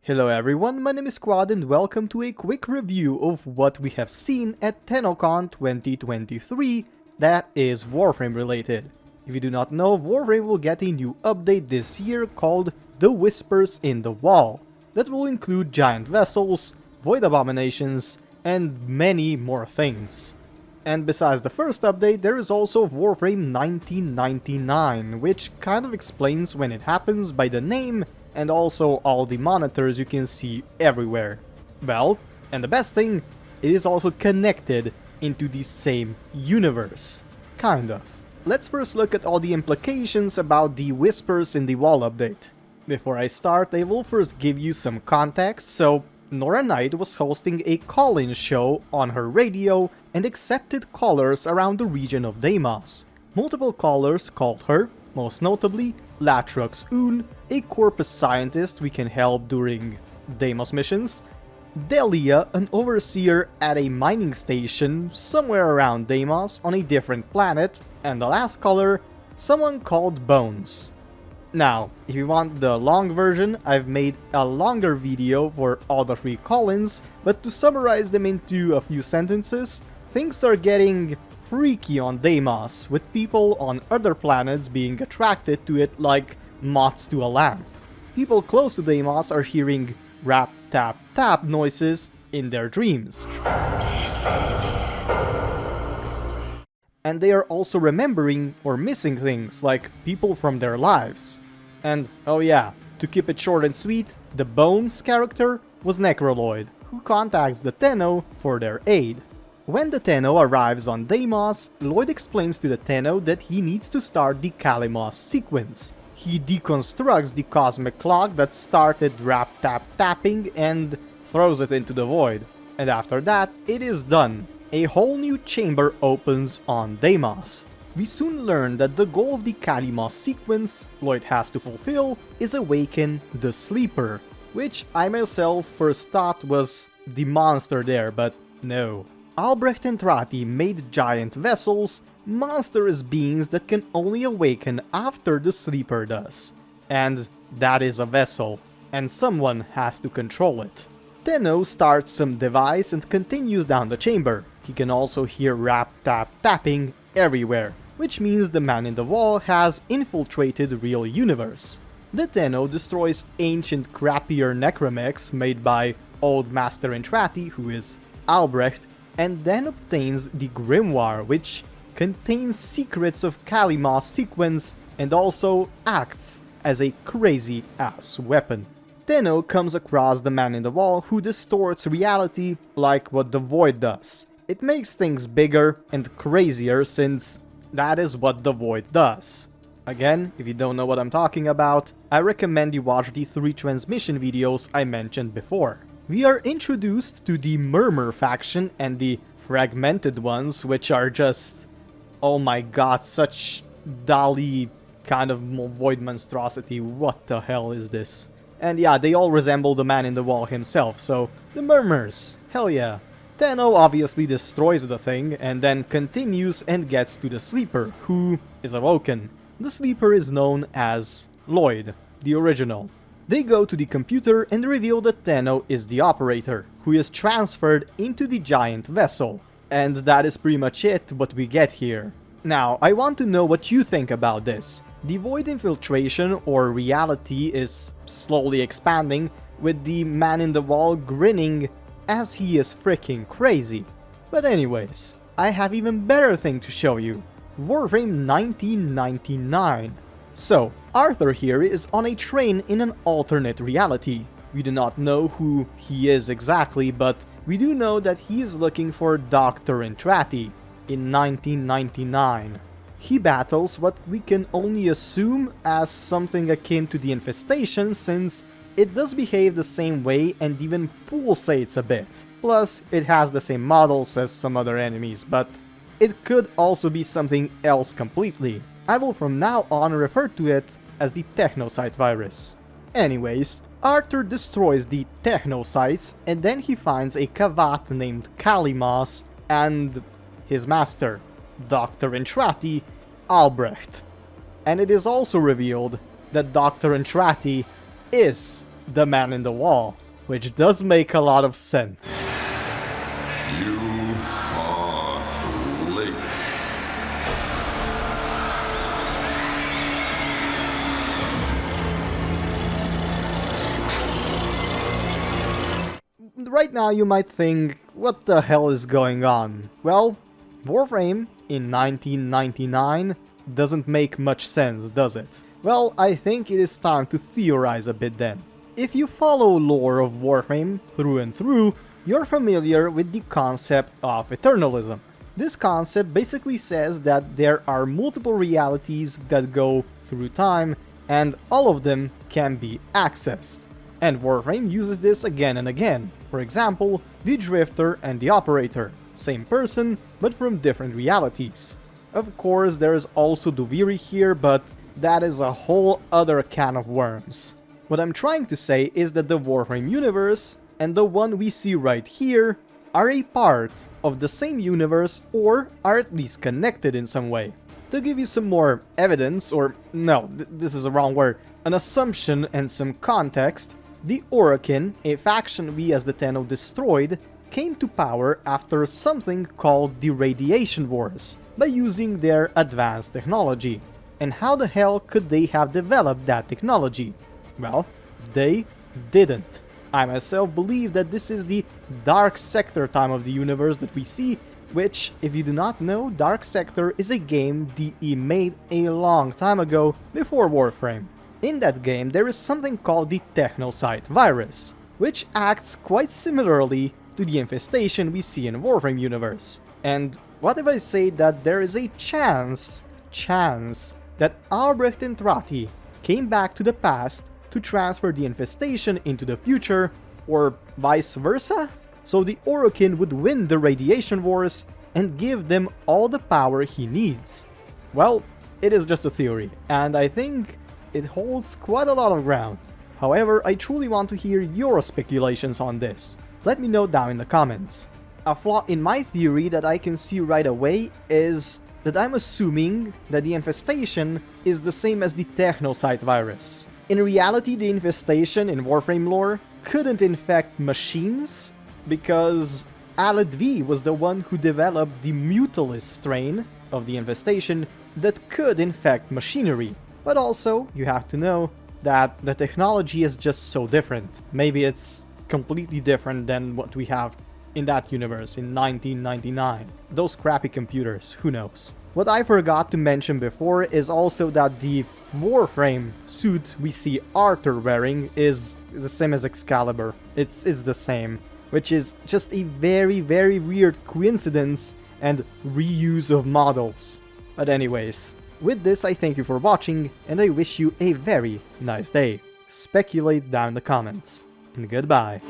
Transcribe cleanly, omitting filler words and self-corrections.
Hello everyone, my name is Quad and welcome to a quick review of what we have seen at Tennocon 2023 that is Warframe related. If you do not know, Warframe will get a new update this year called the Whispers in the Wall that will include giant vessels, void abominations, and many more things. And besides the first update, there is also Warframe 1999, which kind of explains when it happens by the name and also all the monitors you can see everywhere. Well, and the best thing, it is also connected into the same universe. Kind of. Let's first look at all the implications about the Whispers in the Wall update. Before I start, I will first give you some context. So, Nora Knight was hosting a call-in show on her radio and accepted callers around the region of Deimos. Multiple callers called her, most notably Latrux Un, a corpus scientist we can help during Deimos missions, Delia, an overseer at a mining station somewhere around Deimos on a different planet, and the last caller, someone called Bones. Now, if you want the long version, I've made a longer video for all the 3 call-ins, but to summarize them into a few sentences, things are getting freaky on Deimos, with people on other planets being attracted to it like moths to a lamp. People close to Deimos are hearing rap tap tap noises in their dreams. And they are also remembering or missing things like people from their lives. And oh yeah, to keep it short and sweet, the Bones character was Necroloid, who contacts the Tenno for their aid. When the Tenno arrives on Deimos, Lloyd explains to the Tenno that he needs to start the Kalimos sequence. He deconstructs the cosmic clock that started rap-tap-tapping and throws it into the void. And after that, it is done. A whole new chamber opens on Deimos. We soon learn that the goal of the Kalimos sequence Lloyd has to fulfill is awaken the Sleeper, which I myself first thought was the monster there, but no. Albrecht and Trati made giant vessels, monstrous beings that can only awaken after the Sleeper does. And that is a vessel, and someone has to control it. Tenno starts some device and continues down the chamber. He can also hear rap-tap-tapping everywhere, which means the man in the wall has infiltrated real universe. The Tenno destroys ancient crappier necromechs made by Old Master Entrati, who is Albrecht, and then obtains the Grimoire, which contains secrets of Kalimos sequence and also acts as a crazy-ass weapon. Tenno comes across the man in the wall who distorts reality like what the Void does. It makes things bigger and crazier since that is what the Void does. Again, if you don't know what I'm talking about, I recommend you watch the 3 transmission videos I mentioned before. We are introduced to the Murmur faction and the Fragmented ones, which are just, oh my god, such Dali kind of void monstrosity. What the hell is this? And yeah, they all resemble the man in the wall himself, so the Murmurs, hell yeah. Tenno obviously destroys the thing and then continues and gets to the Sleeper, who is awoken. The Sleeper is known as Lloyd, the original. They go to the computer and reveal that Tenno is the operator, who is transferred into the giant vessel. And that is pretty much it what we get here. Now, I want to know what you think about this. The void infiltration or reality is slowly expanding, with the man in the wall grinning as he is freaking crazy. But anyways, I have even better thing to show you. Warframe 1999. So, Arthur here is on a train in an alternate reality. We do not know who he is exactly, but we do know that he is looking for Dr. Entrati in 1999. He battles what we can only assume as something akin to the infestation, since it does behave the same way and even pulsates a bit. Plus, it has the same models as some other enemies, but it could also be something else completely. I will from now on refer to it as the Technocyte virus. Anyways, Arthur destroys the Technocytes and then he finds a Kavat named Kalimos and his master, Dr. Entrati, Albrecht. And it is also revealed that Dr. Entrati is the man in the wall, which does make a lot of sense. You are late. Right now you might think, what the hell is going on? Well, Warframe in 1999 doesn't make much sense, does it? Well, I think it is time to theorize a bit then. If you follow lore of Warframe through and through, you're familiar with the concept of eternalism. This concept basically says that there are multiple realities that go through time, and all of them can be accessed. And Warframe uses this again and again. For example, the Drifter and the Operator. Same person, but from different realities. Of course, there is also Duviri here, but that is a whole other can of worms. What I'm trying to say is that the Warframe universe and the one we see right here are a part of the same universe, or are at least connected in some way. To give you some more evidence, or no, this is a wrong word, an assumption and some context, the Orokin, a faction we as the Tenno destroyed, came to power after something called the Radiation Wars, by using their advanced technology. And how the hell could they have developed that technology? Well, they didn't. I myself believe that this is the Dark Sector time of the universe that we see, which, if you do not know, Dark Sector is a game DE made a long time ago, before Warframe. In that game, there is something called the Technocyte virus, which acts quite similarly to the infestation we see in Warframe universe. And what if I say that there is a chance that Albrecht and Trati came back to the past to transfer the infestation into the future, or vice versa? So the Orokin would win the Radiation Wars and give them all the power he needs. Well, it is just a theory, and I think it holds quite a lot of ground. However, I truly want to hear your speculations on this. Let me know down in the comments. A flaw in my theory that I can see right away is that I'm assuming that the infestation is the same as the Technocyte virus. In reality, the infestation in Warframe lore couldn't infect machines, because Aled V was the one who developed the Mutalis strain of the infestation that could infect machinery. But also, you have to know that the technology is just so different. Maybe it's completely different than what we have in that universe in 1999. Those crappy computers, who knows. What I forgot to mention before is also that the Warframe suit we see Arthur wearing is the same as Excalibur. It's the same, which is just a very weird coincidence and reuse of models. But anyways, with this I thank you for watching, and I wish you a very nice day. Speculate down in the comments, and goodbye.